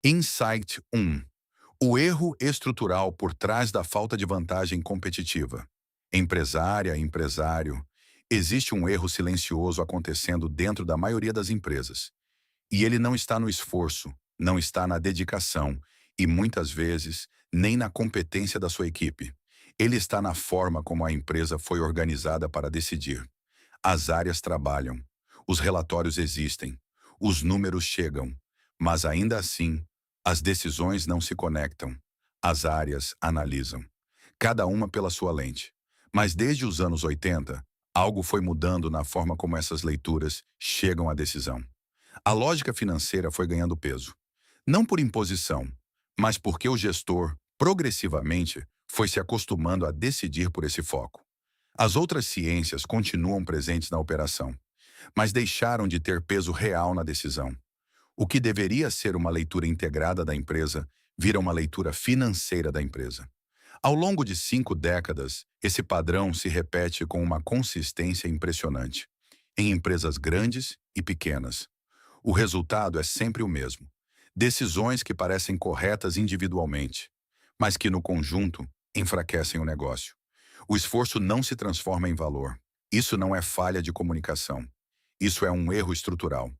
Insight 1. O erro estrutural por trás da falta de vantagem competitiva. Empresária, empresário, existe um erro silencioso acontecendo dentro da maioria das empresas. E ele não está no esforço, não está na dedicação e, muitas vezes, nem na competência da sua equipe. Ele está na forma como a empresa foi organizada para decidir. As áreas trabalham, os relatórios existem, os números chegam, mas ainda assim, as decisões não se conectam. As áreas analisam, cada uma pela sua lente. Mas desde os anos 80, algo foi mudando na forma como essas leituras chegam à decisão. A lógica financeira foi ganhando peso, não por imposição, mas porque o gestor, progressivamente, foi se acostumando a decidir por esse foco. As outras ciências continuam presentes na operação, mas deixaram de ter peso real na decisão. O que deveria ser uma leitura integrada da empresa vira uma leitura financeira da empresa. Ao longo de 5 décadas, esse padrão se repete com uma consistência impressionante, em empresas grandes e pequenas. O resultado é sempre o mesmo. Decisões que parecem corretas individualmente, mas que no conjunto enfraquecem o negócio. O esforço não se transforma em valor. Isso não é falha de comunicação. Isso é um erro estrutural.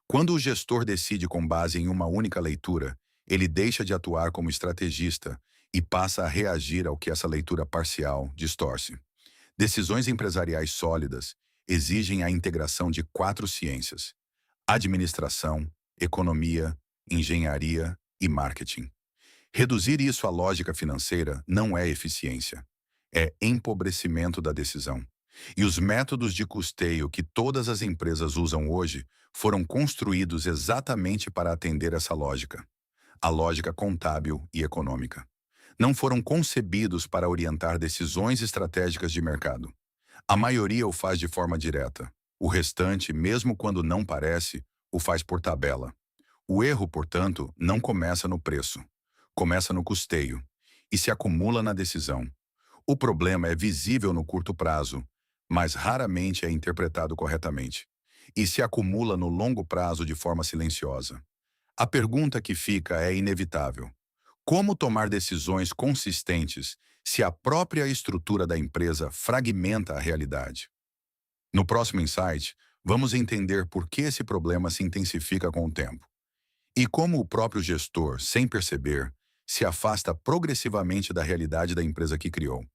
Quando o gestor decide com base em uma única leitura, ele deixa de atuar como estrategista e passa a reagir ao que essa leitura parcial distorce. Decisões empresariais sólidas exigem a integração de 4 ciências: administração, economia, engenharia e marketing. Reduzir isso à lógica financeira não é eficiência, é empobrecimento da decisão. E os métodos de custeio que todas as empresas usam hoje foram construídos exatamente para atender essa lógica, a lógica contábil e econômica. Não foram concebidos para orientar decisões estratégicas de mercado. A maioria o faz de forma direta. O restante, mesmo quando não parece, o faz por tabela. O erro, portanto, não começa no preço. Começa no custeio e se acumula na decisão. O problema é visível no curto prazo, mas raramente é interpretado corretamente. E se acumula no longo prazo de forma silenciosa. A pergunta que fica é inevitável: como tomar decisões consistentes se a própria estrutura da empresa fragmenta a realidade? No próximo insight, vamos entender por que esse problema se intensifica com o tempo e como o próprio gestor, sem perceber, se afasta progressivamente da realidade da empresa que criou.